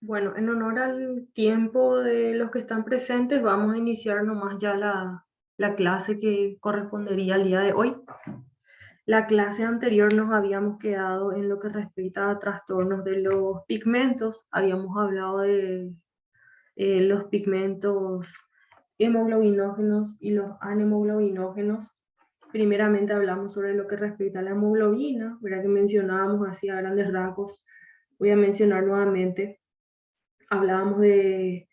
Bueno, en honor al tiempo de los que están presentes, vamos a iniciar nomás ya la clase que correspondería al día de hoy. La clase anterior nos habíamos quedado en lo que respecta a trastornos de los pigmentos. Habíamos hablado de los pigmentos hemoglobinógenos y los anemoglobinógenos. Primeramente hablamos sobre lo que respecta a la hemoglobina, ¿verdad? Que mencionábamos así a grandes rasgos. Voy a mencionar nuevamente. Hablábamos de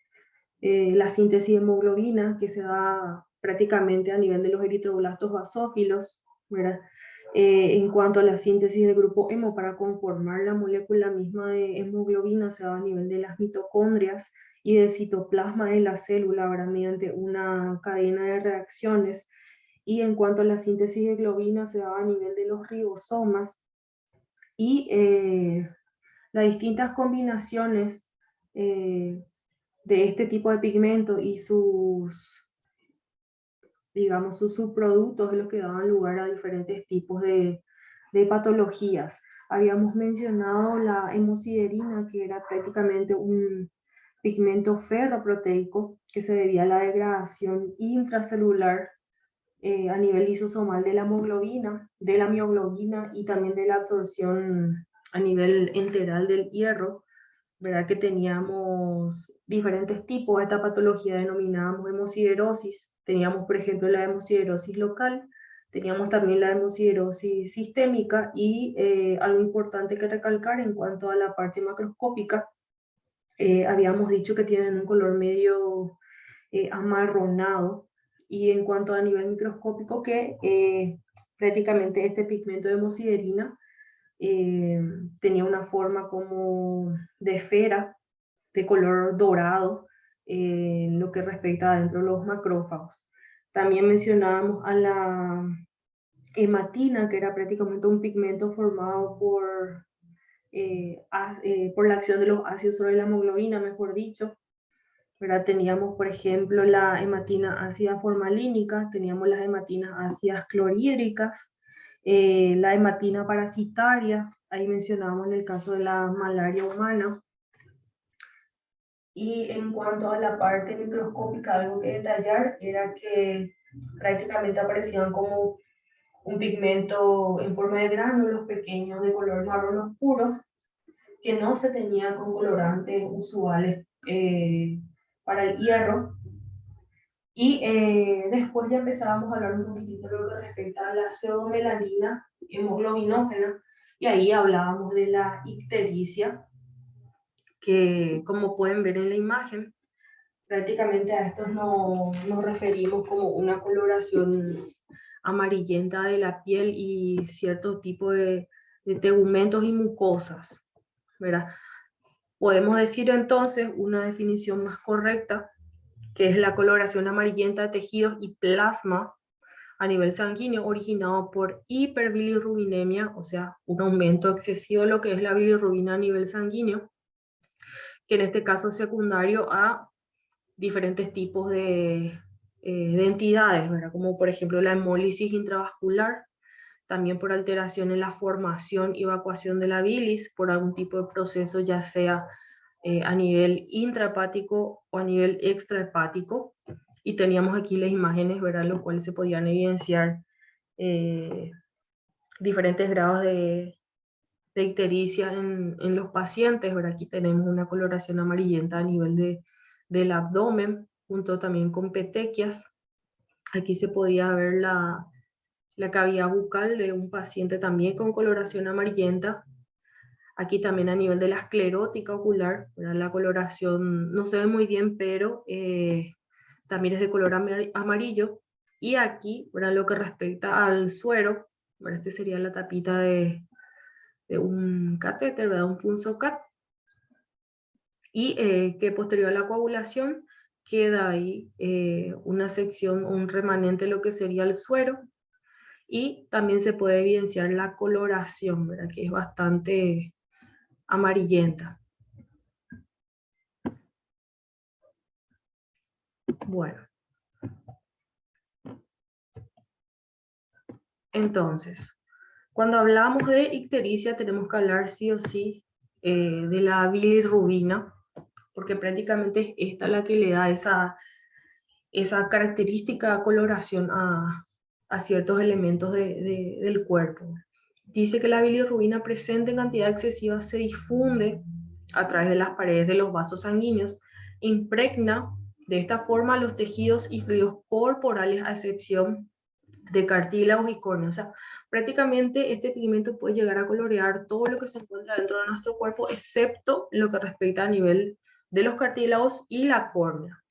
la síntesis de hemoglobina que se da prácticamente a nivel de los eritroblastos basófilos, ¿verdad? En cuanto a la síntesis del grupo hemo para conformar la molécula misma de hemoglobina se da a nivel de las mitocondrias y del citoplasma de la célula, ¿verdad? Mediante una cadena de reacciones. Y en cuanto a la síntesis de globina se da a nivel de los ribosomas y las distintas combinaciones eh, de este tipo de pigmento y digamos, sus subproductos es lo que daban lugar a diferentes tipos de patologías. Habíamos mencionado la hemosiderina, que era prácticamente un pigmento ferroproteico que se debía a la degradación intracelular a nivel lisosomal de la mioglobina y también de la absorción a nivel enteral del hierro, ¿verdad? Que teníamos diferentes tipos de esta patología, denominábamos hemosiderosis. Teníamos, por ejemplo, la hemosiderosis local, teníamos también la hemosiderosis sistémica y algo importante que recalcar en cuanto a la parte macroscópica, habíamos dicho que tienen un color medio amarronado y en cuanto a nivel microscópico que prácticamente este pigmento de hemosiderina eh, tenía una forma como de esfera de color dorado en lo que respecta dentro de los macrófagos. También mencionábamos a la hematina, que era prácticamente un pigmento formado por la acción de los ácidos sobre la hemoglobina, mejor dicho. ¿Verdad? Teníamos, por ejemplo, la hematina ácida formalínica, teníamos las hematinas ácidas clorhídricas, la hematina parasitaria, ahí mencionábamos en el caso de la malaria humana. Y en cuanto a la parte microscópica, algo que detallar era que prácticamente aparecían como un pigmento en forma de gránulos pequeños de color marrón oscuro, que no se tenía con colorantes usuales para el hierro. Y después ya empezábamos a hablar un poquitito de lo que respecta a la pseudomelanina hemoglobinógena, y ahí hablábamos de la ictericia, que como pueden ver en la imagen, prácticamente a estos nos referimos como una coloración amarillenta de la piel y cierto tipo de tegumentos y mucosas, ¿verdad? Podemos decir entonces una definición más correcta, que es la coloración amarillenta de tejidos y plasma a nivel sanguíneo originado por hiperbilirrubinemia, o sea, un aumento excesivo de lo que es la bilirrubina a nivel sanguíneo, que en este caso es secundario a diferentes tipos de entidades, ¿verdad? Como por ejemplo la hemólisis intravascular, también por alteración en la formación y evacuación de la bilis, por algún tipo de proceso, ya sea a nivel intrahepático o a nivel extrahepático. Y teníamos aquí las imágenes, ¿verdad? Los cuales se podían evidenciar eh, diferentes grados de ictericia en los pacientes, ¿verdad? Aquí tenemos una coloración amarillenta a nivel del abdomen, junto también con petequias. Aquí se podía ver la cavidad bucal de un paciente también con coloración amarillenta. Aquí también a nivel de la esclerótica ocular, ¿verdad? La coloración no se ve muy bien, pero también es de color amarillo. Y aquí, ¿verdad? Lo que respecta al suero, ¿verdad? Este sería la tapita de un catéter, ¿verdad? Un punzocat. Y que posterior a la coagulación queda ahí una sección, un remanente de lo que sería el suero. Y también se puede evidenciar la coloración, ¿verdad? Que es bastante amarillenta. Bueno, entonces, cuando hablamos de ictericia tenemos que hablar sí o sí de la bilirrubina, porque prácticamente es esta la que le da esa característica coloración a ciertos elementos del cuerpo. Dice que la bilirrubina presente en cantidad excesiva se difunde a través de las paredes de los vasos sanguíneos, impregna de esta forma los tejidos y fluidos corporales a excepción de cartílagos y córneas. O sea, prácticamente este pigmento puede llegar a colorear todo lo que se encuentra dentro de nuestro cuerpo, excepto lo que respecta a nivel de los cartílagos y la córnea.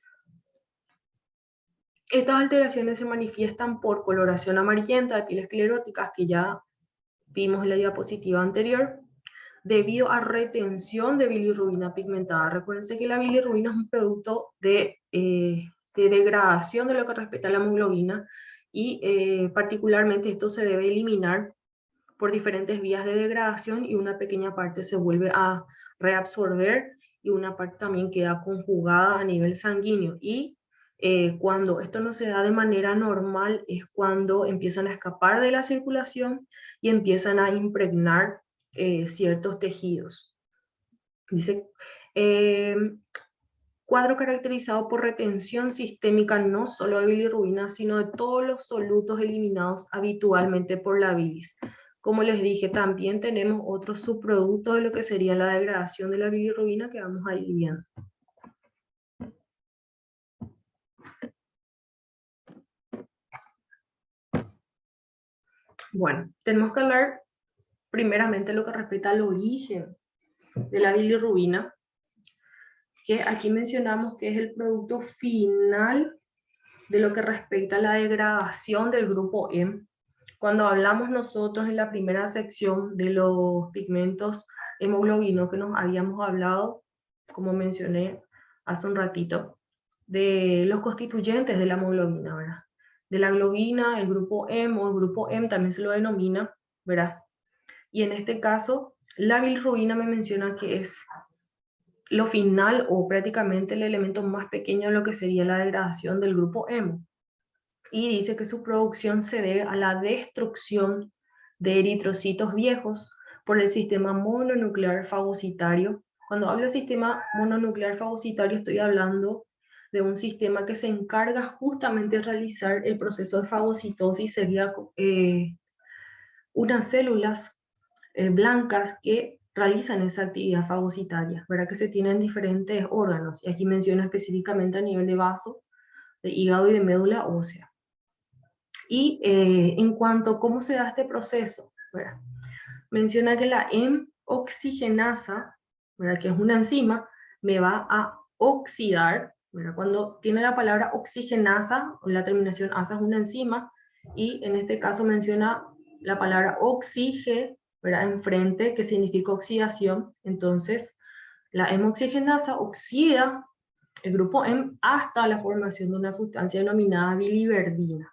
Estas alteraciones se manifiestan por coloración amarillenta de pieles escleróticas, que ya vimos en la diapositiva anterior, debido a retención de bilirrubina pigmentada. Recuérdense que la bilirrubina es un producto de degradación de lo que respecta a la hemoglobina, y particularmente esto se debe eliminar por diferentes vías de degradación, y una pequeña parte se vuelve a reabsorber y una parte también queda conjugada a nivel sanguíneo. Y cuando esto no se da de manera normal es cuando empiezan a escapar de la circulación y empiezan a impregnar ciertos tejidos. Dice, cuadro caracterizado por retención sistémica no solo de bilirrubina, sino de todos los solutos eliminados habitualmente por la bilis. Como les dije, también tenemos otros subproductos de lo que sería la degradación de la bilirrubina que vamos a ir viendo. Bueno, tenemos que hablar primeramente lo que respecta al origen de la bilirrubina, que aquí mencionamos que es el producto final de lo que respecta a la degradación del grupo M. Cuando hablamos nosotros en la primera sección de los pigmentos hemoglobinos que nos habíamos hablado, como mencioné hace un ratito, de los constituyentes de la hemoglobina, ¿verdad? De la globina, el grupo M o el grupo M también se lo denomina, ¿verdad? Y en este caso, la bilirrubina me menciona que es lo final o prácticamente el elemento más pequeño de lo que sería la degradación del grupo hemo. Y dice que su producción se debe a la destrucción de eritrocitos viejos por el sistema mononuclear fagocitario. Cuando hablo de sistema mononuclear fagocitario estoy hablando de un sistema que se encarga justamente de realizar el proceso de fagocitosis. Sería unas células blancas que realizan esa actividad fagocitaria, ¿verdad? Que se tienen diferentes órganos, y aquí menciona específicamente a nivel de vaso, de hígado y de médula ósea. Y en cuanto a cómo se da este proceso, ¿verdad? Menciona que la M-oxigenasa, ¿verdad? Que es una enzima, me va a oxidar, ¿verdad? Cuando tiene la palabra oxigenasa, o la terminación asa es una enzima, y en este caso menciona la palabra oxige, ¿verdad? Enfrente, que significa oxidación. Entonces, la M-oxigenasa oxida el grupo M hasta la formación de una sustancia denominada biliverdina.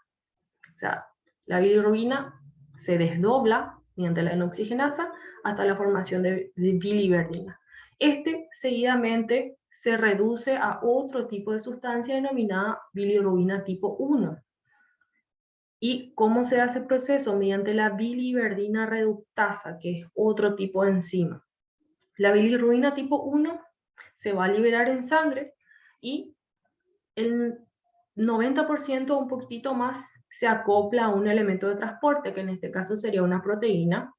O sea, la bilirrubina se desdobla mediante la N-oxigenasa hasta la formación de biliverdina. Este seguidamente se reduce a otro tipo de sustancia denominada bilirrubina tipo 1. ¿Y cómo se hace el proceso? Mediante la biliverdina reductasa, que es otro tipo de enzima. La bilirrubina tipo 1 se va a liberar en sangre, y el 90% o un poquitito más se acopla a un elemento de transporte, que en este caso sería una proteína,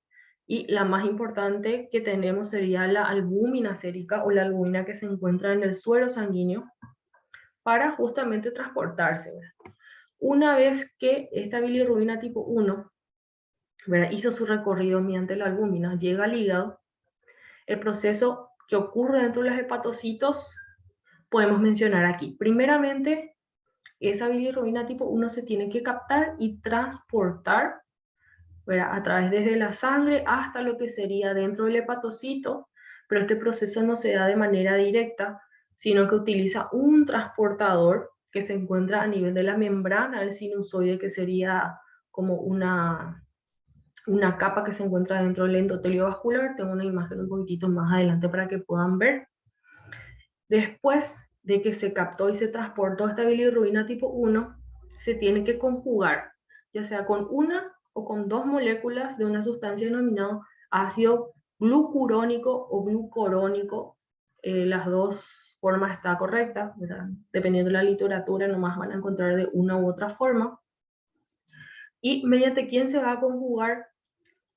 y la más importante que tenemos sería la albúmina sérica, o la albúmina que se encuentra en el suero sanguíneo, para justamente transportarse. Una vez que esta bilirrubina tipo 1, ¿verdad?, hizo su recorrido mediante la albúmina, llega al hígado, el proceso que ocurre dentro de los hepatocitos podemos mencionar aquí. Primeramente, esa bilirrubina tipo 1 se tiene que captar y transportar, ¿verdad?, a través desde la sangre hasta lo que sería dentro del hepatocito, pero este proceso no se da de manera directa, sino que utiliza un transportador que se encuentra a nivel de la membrana del sinusoide, que sería como una capa que se encuentra dentro del endotelio vascular. Tengo una imagen un poquitito más adelante para que puedan ver. Después de que se captó y se transportó esta bilirrubina tipo 1, se tiene que conjugar, ya sea con una o con dos moléculas de una sustancia denominada ácido glucurónico o glucorónico. Las dos forma está correcta, ¿verdad? Dependiendo de la literatura, nomás van a encontrar de una u otra forma. ¿Y mediante quién se va a conjugar?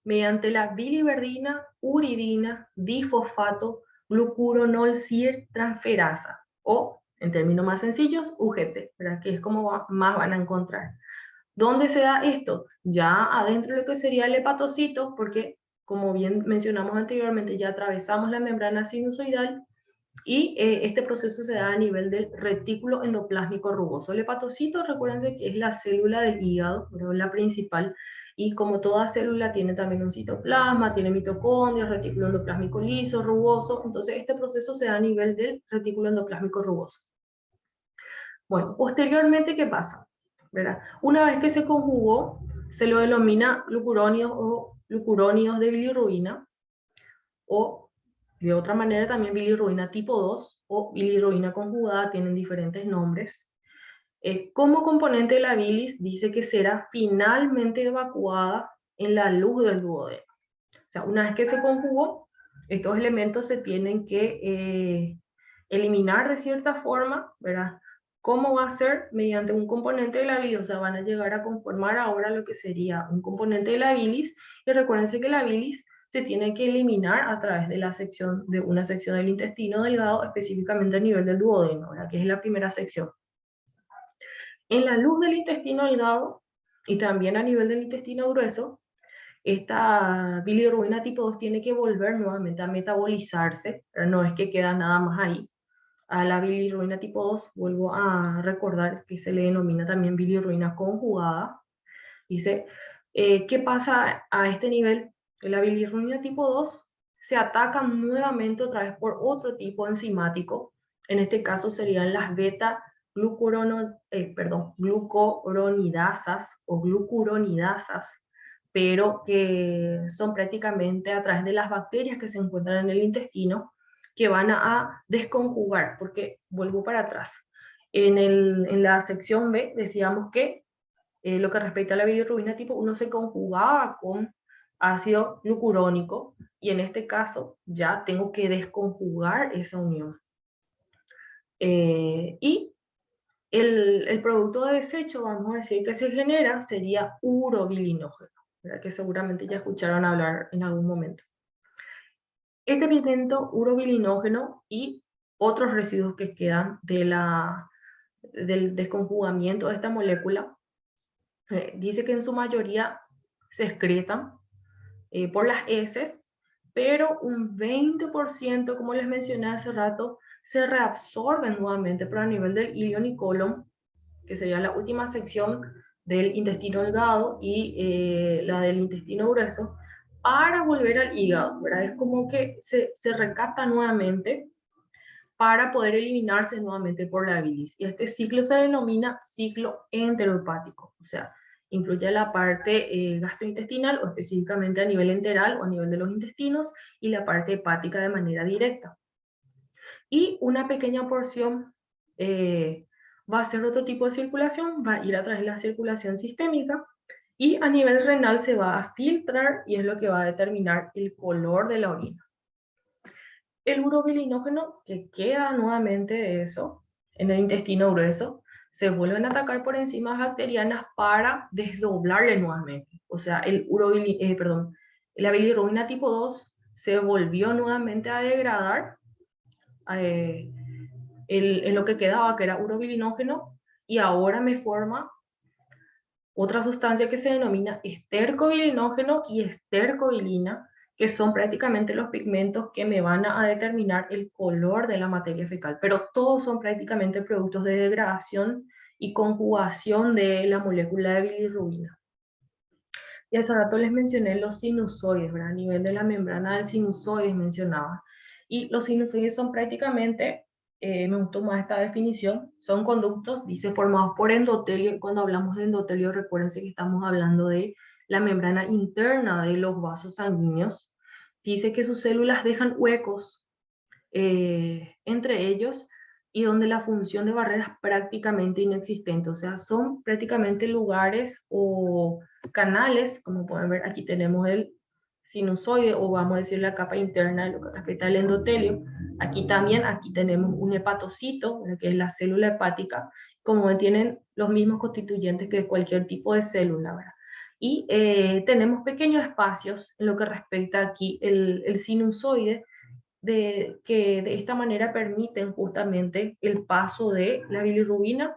Mediante la biliverdina, uridina, difosfato, glucuronolcir transferasa, o, en términos más sencillos, UGT, ¿verdad? Que es como más van a encontrar. ¿Dónde se da esto? Ya adentro de lo que sería el hepatocito, porque como bien mencionamos anteriormente, ya atravesamos la membrana sinusoidal y este proceso se da a nivel del retículo endoplásmico rugoso. El hepatocito, recuérdense que es la célula del hígado, ¿verdad? La principal, y como toda célula tiene también un citoplasma, tiene mitocondrias, retículo endoplásmico liso, rugoso, entonces este proceso se da a nivel del retículo endoplásmico rugoso. Bueno, posteriormente, ¿qué pasa? ¿Verdad? Una vez que se conjugó, se lo denomina glucurónidos o glucurónidos de bilirrubina, o de otra manera también bilirrubina tipo 2 o bilirrubina conjugada, tienen diferentes nombres. Como componente de la bilis, dice que será finalmente evacuada en la luz del duodeno. O sea, una vez que se conjugó, estos elementos se tienen que eliminar de cierta forma, ¿verdad? ¿Cómo va a ser? Mediante un componente de la bilis, o sea, van a llegar a conformar ahora lo que sería un componente de la bilis, y recuérdense que la bilis se tiene que eliminar a través de una sección del intestino delgado, específicamente a nivel del duodeno, ¿verdad? Que es la primera sección. En la luz del intestino delgado y también a nivel del intestino grueso, esta bilirrubina tipo 2 tiene que volver nuevamente a metabolizarse, pero no es que queda nada más ahí. A la bilirrubina tipo 2, vuelvo a recordar que se le denomina también bilirrubina conjugada. Dice, ¿qué pasa a este nivel? La bilirrubina tipo 2 se ataca nuevamente otra vez por otro tipo enzimático. En este caso serían las glucuronidasas o glucuronidasas, pero que son prácticamente a través de las bacterias que se encuentran en el intestino que van a desconjugar, porque vuelvo para atrás. En la sección B decíamos que lo que respecta a la bilirrubina tipo 1 se conjugaba con ácido glucurónico, y en este caso ya tengo que desconjugar esa unión. Y el producto de desecho, vamos a decir, que se genera sería urobilinógeno, ¿verdad? Que seguramente ya escucharon hablar en algún momento. Este pigmento urobilinógeno y otros residuos que quedan del desconjugamiento de esta molécula, dice que en su mayoría se excretan por las heces, pero un 20%, como les mencioné hace rato, se reabsorben nuevamente, pero a nivel del ilion y colon, que sería la última sección del intestino delgado y la del intestino grueso, para volver al hígado, ¿verdad? Es como que se recapta nuevamente para poder eliminarse nuevamente por la bilis. Y este ciclo se denomina ciclo enterohepático, o sea, incluye la parte gastrointestinal, o específicamente a nivel enteral o a nivel de los intestinos, y la parte hepática de manera directa. Y una pequeña porción va a ser otro tipo de circulación, va a ir a través de la circulación sistémica, y a nivel renal se va a filtrar, y es lo que va a determinar el color de la orina. El urobilinógeno que queda nuevamente de eso en el intestino grueso, se vuelven a atacar por enzimas bacterianas para desdoblarle nuevamente. O sea, la bilirrubina tipo 2 se volvió nuevamente a degradar eh, en lo que quedaba, que era urobilinógeno, y ahora me forma otra sustancia que se denomina estercobilinógeno y estercobilina, que son prácticamente los pigmentos que me van a determinar el color de la materia fecal, pero todos son prácticamente productos de degradación y conjugación de la molécula de bilirrubina. Y hace rato les mencioné los sinusoides, ¿verdad? A nivel de la membrana del sinusoide mencionaba. Y los sinusoides son prácticamente, me gustó más esta definición, son conductos, dice, formados por endotelio. Y cuando hablamos de endotelio, recuérdense que estamos hablando de la membrana interna de los vasos sanguíneos. Dice que sus células dejan huecos entre ellos, y donde la función de barrera es prácticamente inexistente. O sea, son prácticamente lugares o canales, como pueden ver, aquí tenemos el sinusoide, o vamos a decir la capa interna de lo que respecta al endotelio. Aquí también, aquí tenemos un hepatocito, que es la célula hepática, como ven, tienen los mismos constituyentes que cualquier tipo de célula, ¿verdad? Y tenemos pequeños espacios en lo que respecta aquí el sinusoide, que de esta manera permiten justamente el paso de la bilirrubina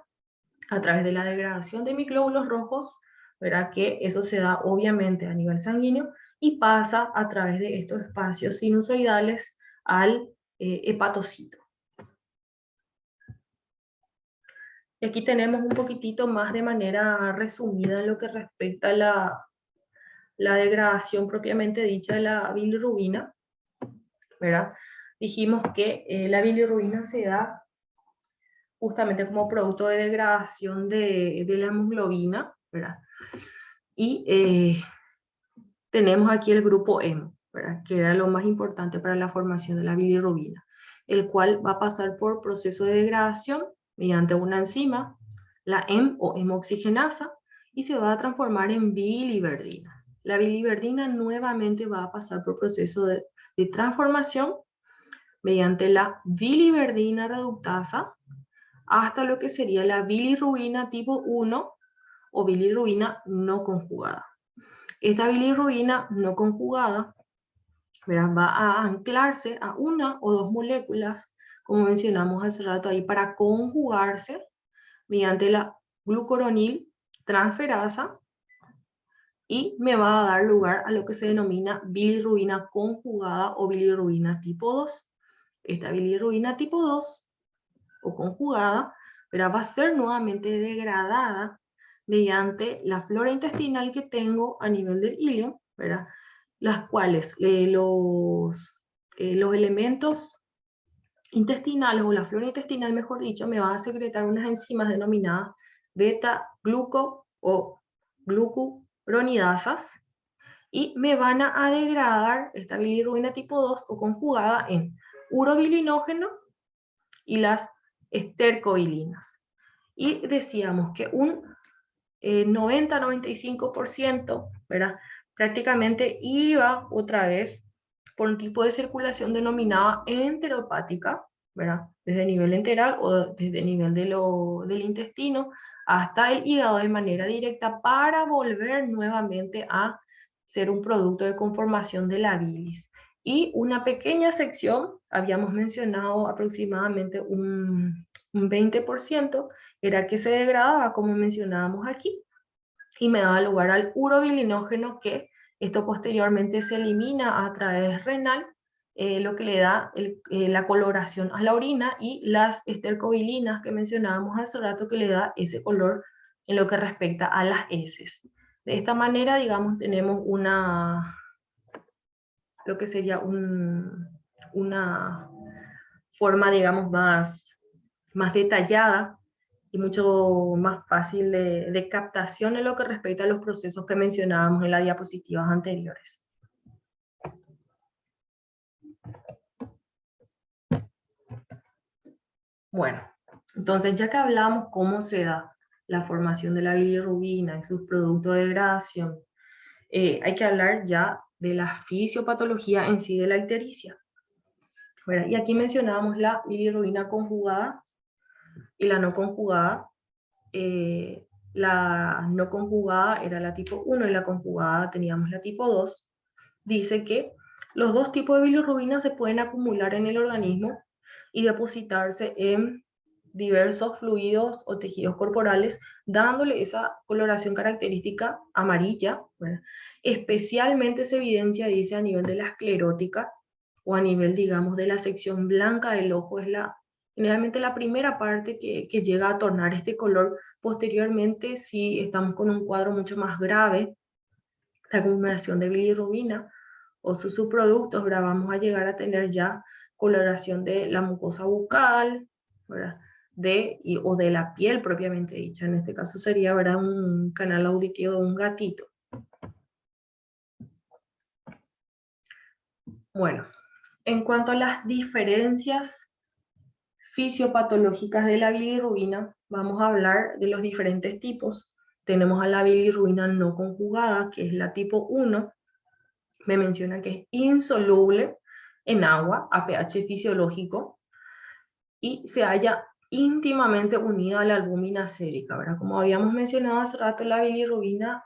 a través de la degradación de miclóbulos rojos, ¿verdad? Que eso se da obviamente a nivel sanguíneo y pasa a través de estos espacios sinusoidales al hepatocito. Y aquí tenemos un poquitito más de manera resumida en lo que respecta a la degradación propiamente dicha de la bilirrubina, ¿verdad? Dijimos que la bilirrubina se da justamente como producto de degradación de la hemoglobina, ¿verdad? Y tenemos aquí el grupo hemo, ¿verdad? Que era lo más importante para la formación de la bilirrubina, el cual va a pasar por proceso de degradación mediante una enzima, la hemo o hemoxigenasa, y se va a transformar en biliverdina. La biliverdina nuevamente va a pasar por proceso de transformación mediante la biliverdina reductasa hasta lo que sería la bilirrubina tipo 1 o bilirrubina no conjugada. Esta bilirrubina no conjugada, ¿verdad?, va a anclarse a una o dos moléculas, como mencionamos hace rato ahí, para conjugarse mediante la glucuronil transferasa, y me va a dar lugar a lo que se denomina bilirrubina conjugada o bilirrubina tipo 2. Esta bilirrubina tipo 2 o conjugada, ¿verdad?, va a ser nuevamente degradada mediante la flora intestinal que tengo a nivel del ilio, ¿verdad?, las cuales los elementos intestinales, o la flora intestinal, mejor dicho, me va a secretar unas enzimas denominadas beta-gluco o glucuronidasas, y me van a degradar esta bilirrubina tipo 2 o conjugada en urobilinógeno y las estercobilinas. Y decíamos que un 90-95%, ¿verdad?, prácticamente iba otra vez por un tipo de circulación denominada enteropática, ¿verdad?, desde el nivel enteral o desde el nivel del intestino hasta el hígado de manera directa, para volver nuevamente a ser un producto de conformación de la bilis. Y una pequeña sección, habíamos mencionado aproximadamente un 20%, era que se degradaba, como mencionábamos aquí, y me daba lugar al urobilinógeno, que esto posteriormente se elimina a través renal, lo que le da la coloración a la orina, y las estercobilinas que mencionábamos hace rato, que le da ese color en lo que respecta a las heces. De esta manera, digamos, tenemos lo que sería una forma, digamos, más detallada y mucho más fácil de captación en lo que respecta a los procesos que mencionábamos en las diapositivas anteriores. Bueno, entonces ya que hablamos cómo se da la formación de la bilirrubina y sus productos de degradación, hay que hablar ya de la fisiopatología en sí de la ictericia. Bueno, y aquí mencionábamos la bilirrubina conjugada y la no conjugada. La no conjugada era la tipo 1 y la conjugada teníamos la tipo 2. Dice que los dos tipos de bilirrubina se pueden acumular en el organismo y depositarse en diversos fluidos o tejidos corporales, dándole esa coloración característica amarilla, ¿verdad? Especialmente se evidencia, dice, a nivel de la esclerótica, o a nivel, digamos, de la sección blanca del ojo. Es generalmente la primera parte que llega a tornar este color. Posteriormente, si estamos con un cuadro mucho más grave, la acumulación de bilirrubina o sus subproductos, ¿verdad?, vamos a llegar a tener ya coloración de la mucosa bucal, ¿verdad?, o de la piel propiamente dicha. En este caso sería, ¿verdad?, un canal auditivo de un gatito. Bueno, en cuanto a las diferencias fisiopatológicas de la bilirrubina, vamos a hablar de los diferentes tipos. Tenemos a la bilirrubina no conjugada, que es la tipo 1, me menciona que es insoluble en agua a pH fisiológico y se halla íntimamente unida a la albúmina sérica, ¿verdad? Como habíamos mencionado hace rato, la bilirrubina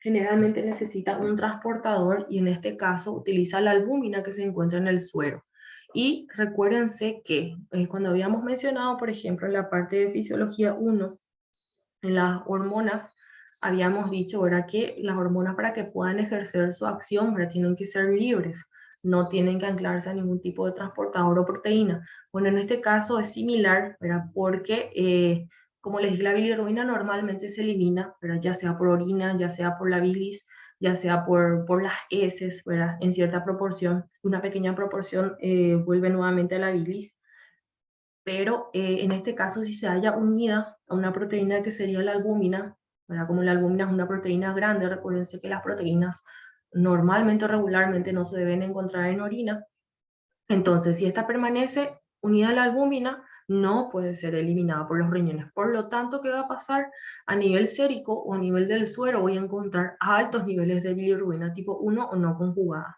generalmente necesita un transportador y en este caso utiliza la albúmina que se encuentra en el suero. Y recuérdense que cuando habíamos mencionado, por ejemplo, en la parte de fisiología 1, en las hormonas, habíamos dicho, ¿verdad?, que las hormonas para que puedan ejercer su acción, ¿verdad?, tienen que ser libres, no tienen que anclarse a ningún tipo de transportador o proteína. Bueno, en este caso es similar, ¿verdad?, porque como les dije, la bilirrubina normalmente se elimina, ¿verdad?, ya sea por orina, ya sea por la bilis, ya sea por las heces, ¿verdad?, en cierta proporción, una pequeña proporción vuelve nuevamente a la bilis, pero en este caso si se halla unida a una proteína que sería la albúmina, ¿verdad? Como la albúmina es una proteína grande, recuérdense que las proteínas normalmente o regularmente no se deben encontrar en orina, entonces si esta permanece unida a la albúmina, no puede ser eliminada por los riñones. Por lo tanto, ¿qué va a pasar? A nivel sérico o a nivel del suero voy a encontrar altos niveles de bilirrubina tipo 1 o no conjugada.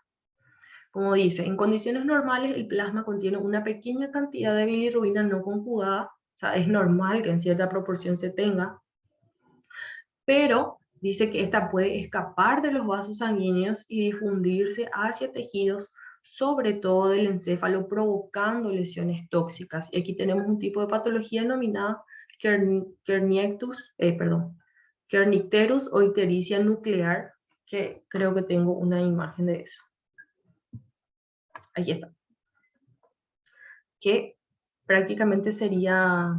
Como dice, en condiciones normales el plasma contiene una pequeña cantidad de bilirrubina no conjugada, o sea, es normal que en cierta proporción se tenga, pero dice que esta puede escapar de los vasos sanguíneos y difundirse hacia tejidos, sobre todo del encéfalo, provocando lesiones tóxicas. Y aquí tenemos un tipo de patología denominada Kernicterus o ictericia nuclear, que creo que tengo una imagen de eso. Aquí está. Que prácticamente sería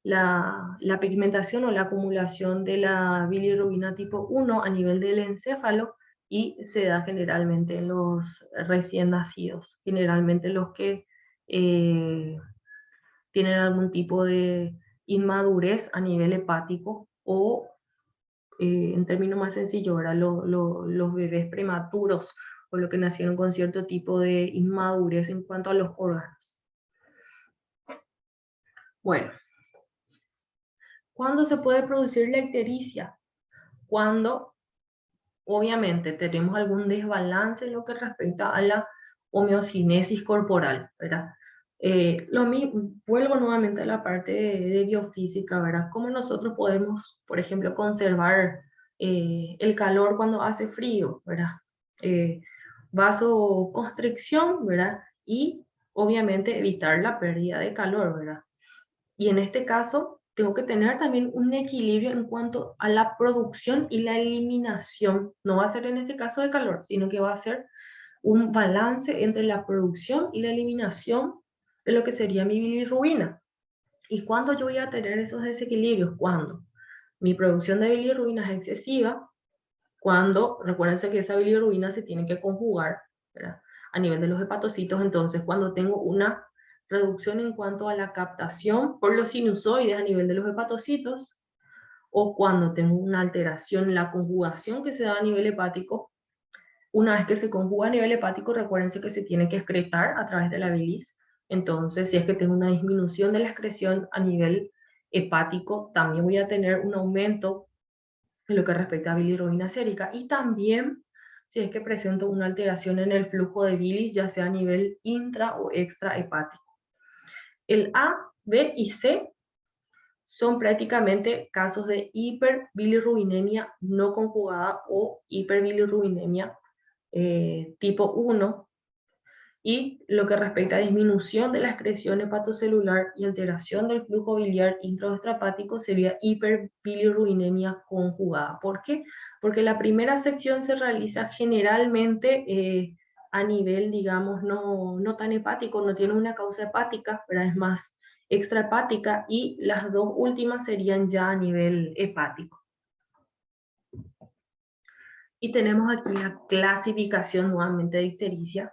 la pigmentación o la acumulación de la bilirrubina tipo 1 a nivel del encéfalo y se da generalmente en los recién nacidos, generalmente los que tienen algún tipo de inmadurez a nivel hepático o en términos más sencillos, ahora los bebés prematuros o los que nacieron con cierto tipo de inmadurez en cuanto a los órganos. Bueno, ¿cuándo se puede producir la ictericia? Cuando obviamente tenemos algún desbalance en lo que respecta a la homeocinesis corporal, ¿verdad? Lo mismo, vuelvo nuevamente a la parte de biofísica, ¿verdad? ¿Cómo nosotros podemos, por ejemplo, conservar el calor cuando hace frío, ¿verdad? Vasoconstricción, ¿verdad? Y obviamente evitar la pérdida de calor, ¿verdad? Y en este caso, tengo que tener también un equilibrio en cuanto a la producción y la eliminación. No va a ser en este caso de calor, sino que va a ser un balance entre la producción y la eliminación de lo que sería mi bilirrubina. ¿Y cuándo yo voy a tener esos desequilibrios? Cuando mi producción de bilirrubina es excesiva, cuando, recuérdense que esa bilirrubina se tiene que conjugar, ¿verdad?, a nivel de los hepatocitos, entonces cuando tengo una reducción en cuanto a la captación por los sinusoides a nivel de los hepatocitos, o cuando tengo una alteración en la conjugación que se da a nivel hepático. Una vez que se conjuga a nivel hepático, recuérdense que se tiene que excretar a través de la bilis, entonces si es que tengo una disminución de la excreción a nivel hepático, también voy a tener un aumento en lo que respecta a bilirrubina sérica, y también si es que presento una alteración en el flujo de bilis, ya sea a nivel intra o extra hepático. El A, B y C son prácticamente casos de hiperbilirrubinemia no conjugada o hiperbilirrubinemia tipo 1, y lo que respecta a disminución de la excreción hepatocelular y alteración del flujo biliar intra o extrahepático sería hiperbilirrubinemia conjugada. ¿Por qué? Porque la primera sección se realiza generalmente a nivel, digamos, no tan hepático, no tiene una causa hepática, pero es más extrahepática, y las dos últimas serían ya a nivel hepático. Y tenemos aquí la clasificación nuevamente de ictericia.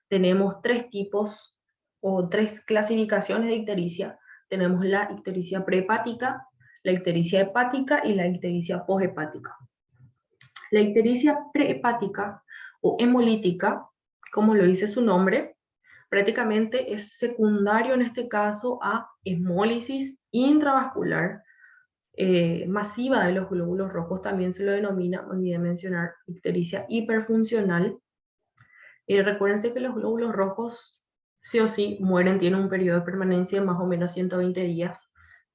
Tenemos tres tipos o tres clasificaciones de ictericia. Tenemos la ictericia prehepática, la ictericia hepática y la ictericia poshepática. La ictericia prehepática o hemolítica, como lo dice su nombre, prácticamente es secundario en este caso a hemólisis intravascular masiva de los glóbulos rojos, también se lo denomina, olvidé mencionar, ictericia hiperfuncional. Recuérdense que los glóbulos rojos sí o sí mueren, tienen un periodo de permanencia de más o menos 120 días,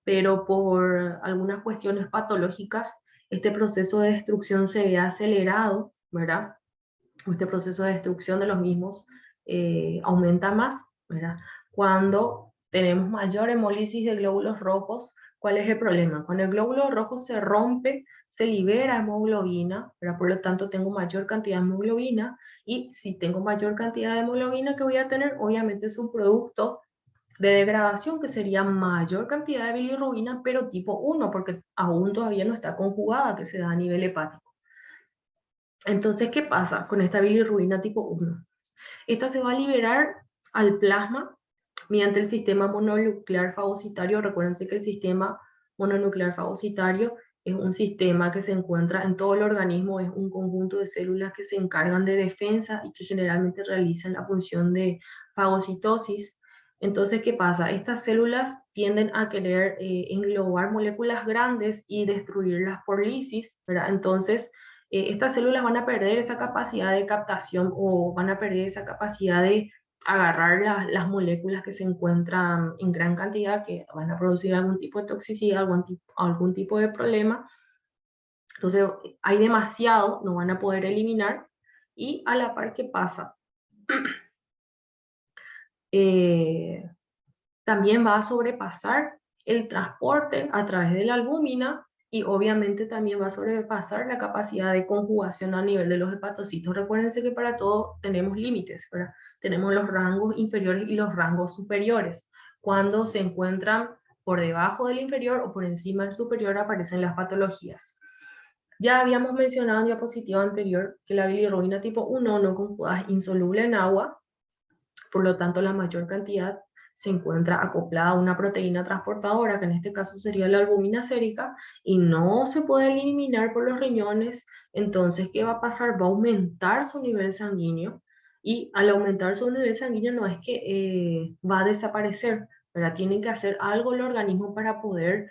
pero por algunas cuestiones patológicas, este proceso de destrucción se ve acelerado, ¿verdad? Este proceso de destrucción de los mismos aumenta más, ¿verdad? Cuando tenemos mayor hemólisis de glóbulos rojos, ¿cuál es el problema? Cuando el glóbulo rojo se rompe, se libera hemoglobina, ¿verdad? Por lo tanto tengo mayor cantidad de hemoglobina, y si tengo mayor cantidad de hemoglobina que voy a tener, obviamente es un producto de degradación que sería mayor cantidad de bilirrubina, pero tipo 1, porque aún todavía no está conjugada, que se da a nivel hepático. Entonces, ¿qué pasa con esta bilirrubina tipo 1? Esta se va a liberar al plasma mediante el sistema mononuclear fagocitario. Recuérdense que el sistema mononuclear fagocitario es un sistema que se encuentra en todo el organismo, es un conjunto de células que se encargan de defensa y que generalmente realizan la función de fagocitosis. Entonces, ¿qué pasa? Estas células tienden a querer englobar moléculas grandes y destruirlas por lisis, ¿verdad? Entonces, estas células van a perder esa capacidad de captación, o van a perder esa capacidad de agarrar las moléculas que se encuentran en gran cantidad, que van a producir algún tipo de toxicidad, algún tipo de problema. Entonces, hay demasiado, no van a poder eliminar, y a la par, ¿qué pasa? Eh, También va a sobrepasar el transporte a través de la albúmina, y obviamente también va a sobrepasar la capacidad de conjugación a nivel de los hepatocitos. Recuérdense que para todo tenemos límites, ¿verdad? Tenemos los rangos inferiores y los rangos superiores. Cuando se encuentran por debajo del inferior o por encima del superior, aparecen las patologías. Ya habíamos mencionado en diapositiva anterior que la bilirrubina tipo 1 no conjugada es insoluble en agua, por lo tanto la mayor cantidad se encuentra acoplada a una proteína transportadora, que en este caso sería la albúmina sérica, y no se puede eliminar por los riñones. Entonces, ¿qué va a pasar? Va a aumentar su nivel sanguíneo, y al aumentar su nivel sanguíneo no es que va a desaparecer, ¿verdad? Tienen que hacer algo el organismo para poder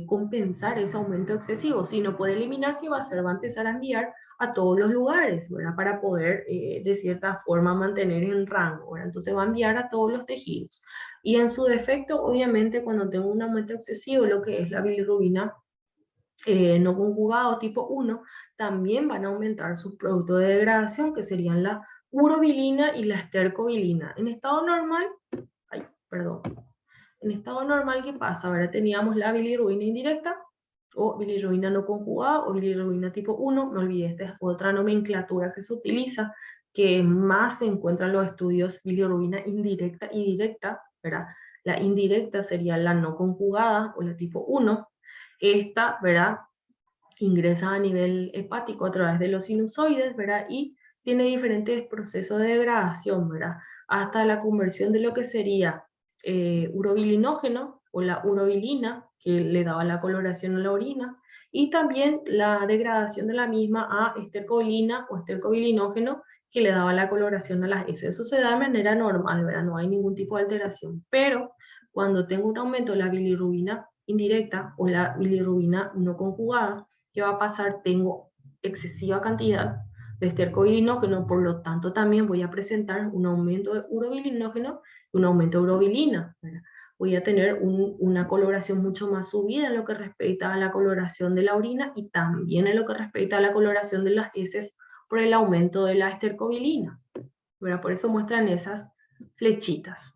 compensar ese aumento excesivo. Si no puede eliminar, ¿qué va a hacer? Va a empezar a enviar a todos los lugares, ¿verdad? Para poder, de cierta forma, mantener en rango, ¿verdad? Entonces va a enviar a todos los tejidos. Y en su defecto, obviamente, cuando tengo un aumento excesivo, lo que es la bilirrubina no conjugado tipo 1, también van a aumentar sus productos de degradación, que serían la urobilina y la estercobilina. En estado normal, ay, perdón, en estado normal, ¿qué pasa? Ahora teníamos la bilirrubina indirecta, o bilirrubina no conjugada, o bilirrubina tipo 1. No olvides, esta es otra nomenclatura que se utiliza, que más se encuentra en los estudios: bilirrubina indirecta y directa, ¿verdad? La indirecta sería la no conjugada, o la tipo 1. Esta, ¿verdad?, ingresa a nivel hepático a través de los sinusoides, ¿verdad? Y tiene diferentes procesos de degradación, ¿verdad? Hasta la conversión de lo que sería urobilinógeno, o la urobilina, que le daba la coloración a la orina, y también la degradación de la misma a estercolina o estercobilinógeno, que le daba la coloración a las heces. Eso se da de manera normal, ¿verdad? No hay ningún tipo de alteración. Pero cuando tengo un aumento de la bilirrubina indirecta o la bilirrubina no conjugada, ¿qué va a pasar? Tengo excesiva cantidad de estercobilinógeno, por lo tanto también voy a presentar un aumento de urobilinógeno y un aumento de urobilina, ¿verdad? Voy a tener una coloración mucho más subida en lo que respecta a la coloración de la orina, y también en lo que respecta a la coloración de las heces, por el aumento de la estercobilina, ¿verdad? Por eso muestran esas flechitas.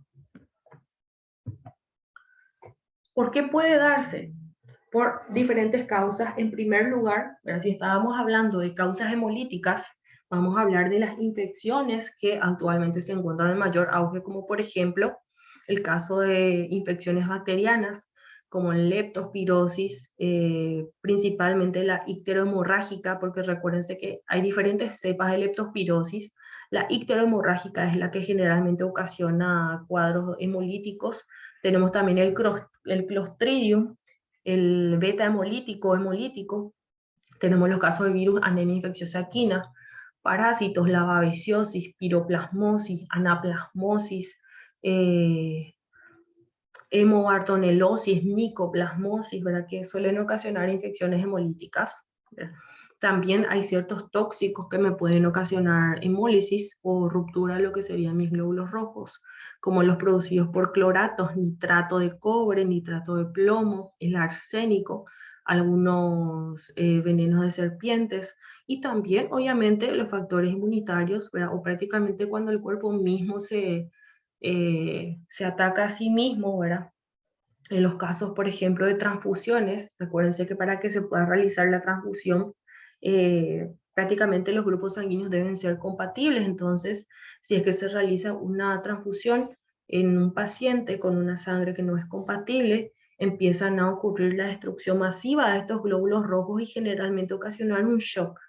¿Por qué puede darse? Por diferentes causas. En primer lugar, si estábamos hablando de causas hemolíticas, vamos a hablar de las infecciones que actualmente se encuentran en mayor auge, como por ejemplo el caso de infecciones bacterianas, como leptospirosis, principalmente la icterohemorrágica, porque recuérdense que hay diferentes cepas de leptospirosis. La icterohemorrágica es la que generalmente ocasiona cuadros hemolíticos. Tenemos también el Clostridium, el beta hemolítico. Tenemos los casos de virus, anemia infecciosa equina, parásitos, la babesiosis, piroplasmosis, anaplasmosis, hemobartonelosis, micoplasmosis, ¿verdad? Que suelen ocasionar infecciones hemolíticas, ¿verdad? También hay ciertos tóxicos que me pueden ocasionar hemólisis o ruptura de lo que serían mis glóbulos rojos, como los producidos por cloratos, nitrato de cobre, nitrato de plomo, el arsénico, algunos venenos de serpientes, y también obviamente los factores inmunitarios, ¿verdad? O prácticamente cuando el cuerpo mismo se ataca a sí mismo, ¿verdad? En los casos, por ejemplo, de transfusiones, recuérdense que para que se pueda realizar la transfusión, prácticamente los grupos sanguíneos deben ser compatibles. Entonces, si es que se realiza una transfusión en un paciente con una sangre que no es compatible, empiezan a ocurrir la destrucción masiva de estos glóbulos rojos y generalmente ocasionan un shock.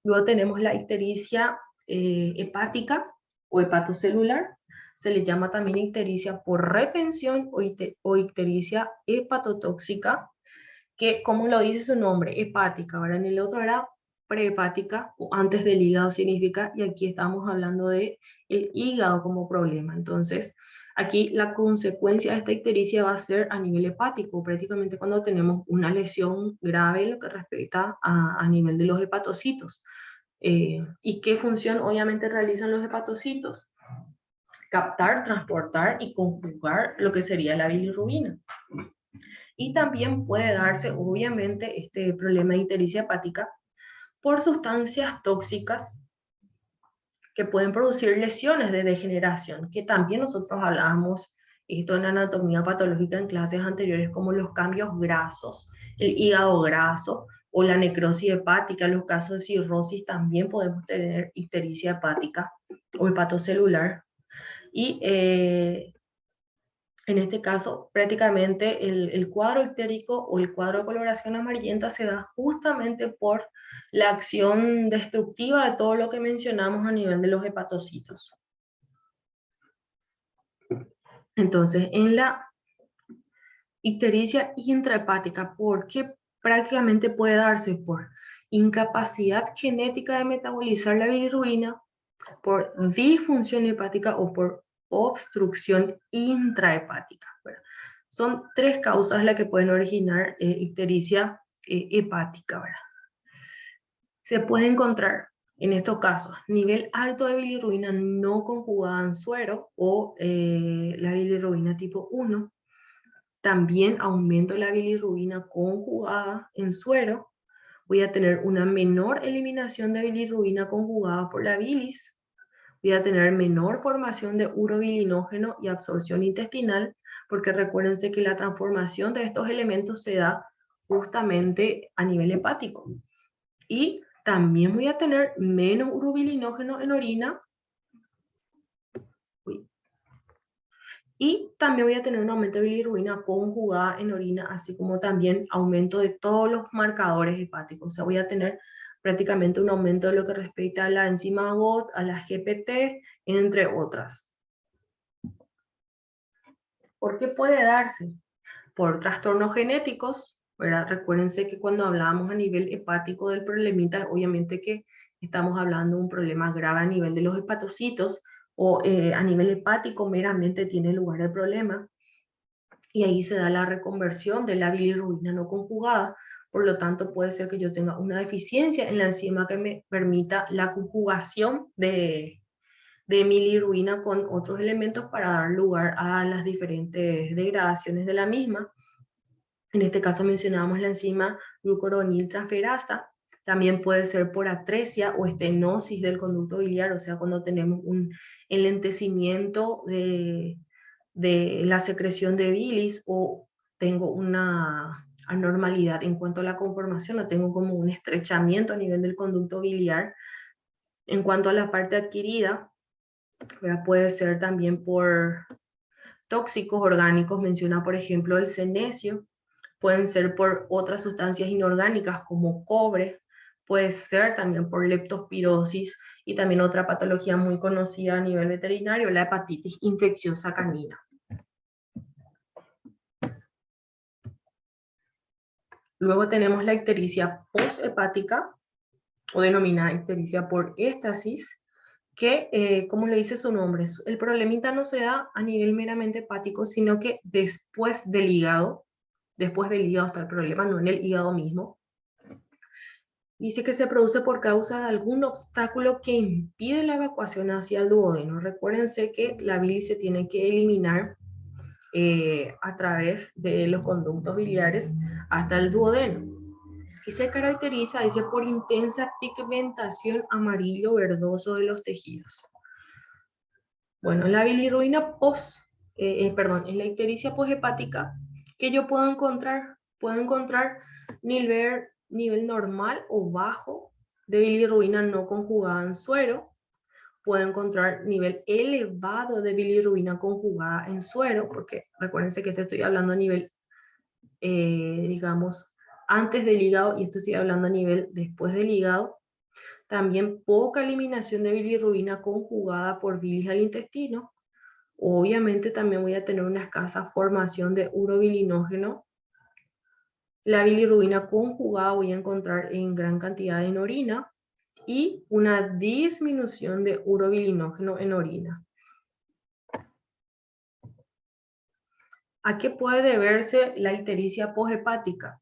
Luego tenemos la ictericia hepática o hepatocelular. Se le llama también ictericia por retención o ictericia hepatotóxica, que como lo dice su nombre, hepática. Ahora en el otro era prehepática o antes del hígado significa, y aquí estamos hablando de el hígado como problema. Entonces, aquí la consecuencia de esta ictericia va a ser a nivel hepático, prácticamente cuando tenemos una lesión grave en lo que respecta a nivel de los hepatocitos. ¿Y qué función obviamente realizan los hepatocitos? Captar, transportar y conjugar lo que sería la bilirrubina. Y también puede darse obviamente este problema de ictericia hepática por sustancias tóxicas que pueden producir lesiones de degeneración, que también nosotros hablábamos esto en anatomía patológica en clases anteriores, como los cambios grasos, el hígado graso o la necrosis hepática. En los casos de cirrosis también podemos tener ictericia hepática o hepatocelular. Y en este caso, prácticamente el cuadro ictérico o el cuadro de coloración amarillenta se da justamente por la acción destructiva de todo lo que mencionamos a nivel de los hepatocitos. Entonces, en la ictericia intrahepática, ¿por qué prácticamente puede darse? Por incapacidad genética de metabolizar la bilirrubina, por disfunción hepática o por obstrucción intrahepática. Bueno, son tres causas las que pueden originar ictericia hepática, ¿verdad? Se puede encontrar en estos casos nivel alto de bilirrubina no conjugada en suero o la bilirrubina tipo 1. También aumento de la bilirrubina conjugada en suero. Voy a tener una menor eliminación de bilirrubina conjugada por la bilis. Voy a tener menor formación de urobilinógeno y absorción intestinal, porque recuérdense que la transformación de estos elementos se da justamente a nivel hepático. Y también voy a tener menos urobilinógeno en orina. Y también voy a tener un aumento de bilirrubina conjugada en orina, así como también aumento de todos los marcadores hepáticos. O sea, voy a tener prácticamente un aumento de lo que respecta a la enzima GOT, a la GPT, entre otras. ¿Por qué puede darse? Por trastornos genéticos, ¿verdad? Recuérdense que cuando hablábamos a nivel hepático del problemita, obviamente que estamos hablando de un problema grave a nivel de los hepatocitos, o a nivel hepático meramente tiene lugar el problema, y ahí se da la reconversión de la bilirrubina no conjugada. Por lo tanto, puede ser que yo tenga una deficiencia en la enzima que me permita la conjugación de bilirrubina con otros elementos para dar lugar a las diferentes degradaciones de la misma. En este caso mencionábamos la enzima glucuroniltransferasa. También puede ser por atresia o estenosis del conducto biliar, o sea, cuando tenemos un enlentecimiento de la secreción de bilis, o tengo una anormalidad en cuanto a la conformación, o tengo como un estrechamiento a nivel del conducto biliar. En cuanto a la parte adquirida, puede ser también por tóxicos orgánicos, menciona por ejemplo el senesio, pueden ser por otras sustancias inorgánicas como cobre, puede ser también por leptospirosis, y también otra patología muy conocida a nivel veterinario, la hepatitis infecciosa canina. Luego tenemos la ictericia posthepática, o denominada ictericia por éstasis, que, como le dice su nombre, el problemita no se da a nivel meramente hepático, sino que después del hígado está el problema, no en el hígado mismo. Dice que se produce por causa de algún obstáculo que impide la evacuación hacia el duodeno. Recuérdense que la bilis se tiene que eliminar a través de los conductos biliares hasta el duodeno. Y se caracteriza, dice, por intensa pigmentación amarillo verdoso de los tejidos. Bueno, la bilirrubina en la ictericia poshepática, que yo puedo encontrar nivel normal o bajo de bilirrubina no conjugada en suero, puedo encontrar nivel elevado de bilirrubina conjugada en suero, porque recuérdense que te estoy hablando a nivel, digamos, antes del hígado, y esto estoy hablando a nivel después del hígado. También poca eliminación de bilirrubina conjugada por bilis al intestino. Obviamente también voy a tener una escasa formación de urobilinógeno. La bilirrubina conjugada voy a encontrar en gran cantidad en orina y una disminución de urobilinógeno en orina. ¿A qué puede deberse la ictericia poshepática?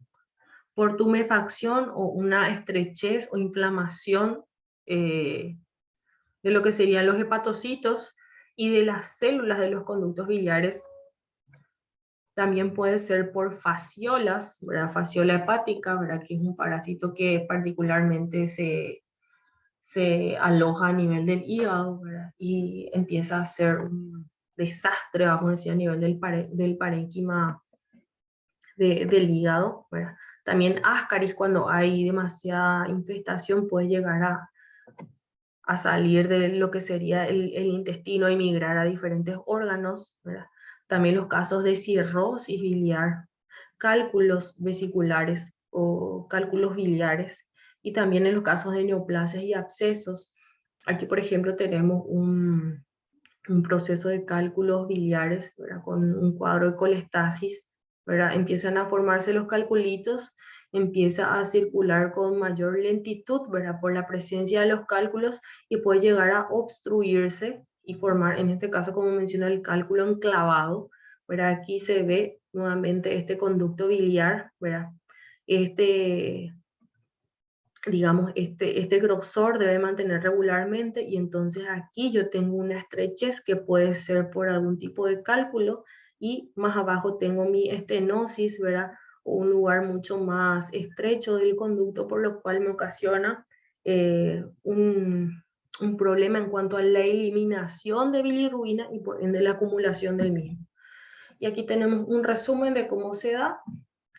Por tumefacción o una estrechez o inflamación de lo que serían los hepatocitos y de las células de los conductos biliares. También puede ser por fasciolas, ¿verdad? Fasciola hepática, ¿verdad? Que es un parásito que particularmente se aloja a nivel del hígado, ¿verdad? Y empieza a ser un desastre, vamos a decir, a nivel del parénquima del hígado, ¿verdad? También ascaris, cuando hay demasiada infestación, puede llegar a salir de lo que sería el intestino y migrar a diferentes órganos, ¿verdad? También los casos de cirrosis biliar, cálculos vesiculares o cálculos biliares, y también en los casos de neoplasias y abscesos. Aquí, por ejemplo, tenemos un proceso de cálculos biliares, ¿verdad? Con un cuadro de colestasis, ¿verdad? Empiezan a formarse los calculitos, empieza a circular con mayor lentitud, ¿verdad? Por la presencia de los cálculos, y puede llegar a obstruirse y formar, en este caso, como menciona, el cálculo enclavado, ¿verdad? Aquí se ve nuevamente este conducto biliar, ¿verdad? Este, digamos, este grosor debe mantener regularmente, y entonces aquí yo tengo una estrechez que puede ser por algún tipo de cálculo, y más abajo tengo mi estenosis, ¿verdad? O un lugar mucho más estrecho del conducto, por lo cual me ocasiona un problema en cuanto a la eliminación de bilirrubina y por ende la acumulación del mismo. Y aquí tenemos un resumen de cómo se da.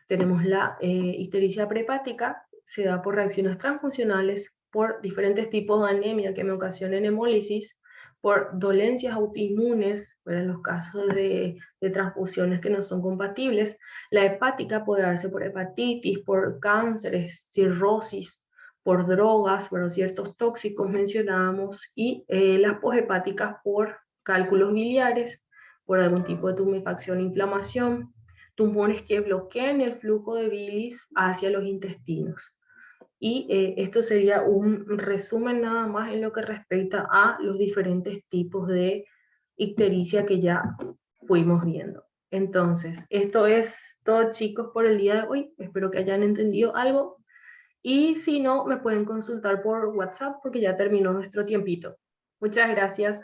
Tenemos la ictericia prehepática, se da por reacciones transfuncionales, por diferentes tipos de anemia que me ocasionen hemólisis, por dolencias autoinmunes, en los casos de transfusiones que no son compatibles. La hepática puede darse por hepatitis, por cánceres, cirrosis, por drogas, bueno, ciertos tóxicos mencionábamos, y las poshepáticas por cálculos biliares, por algún tipo de tumefacción e inflamación, tumores que bloquean el flujo de bilis hacia los intestinos. Y esto sería un resumen nada más en lo que respecta a los diferentes tipos de ictericia que ya fuimos viendo. Entonces, esto es todo, chicos, por el día de hoy. Espero que hayan entendido algo. Y si no, me pueden consultar por WhatsApp porque ya terminó nuestro tiempito. Muchas gracias.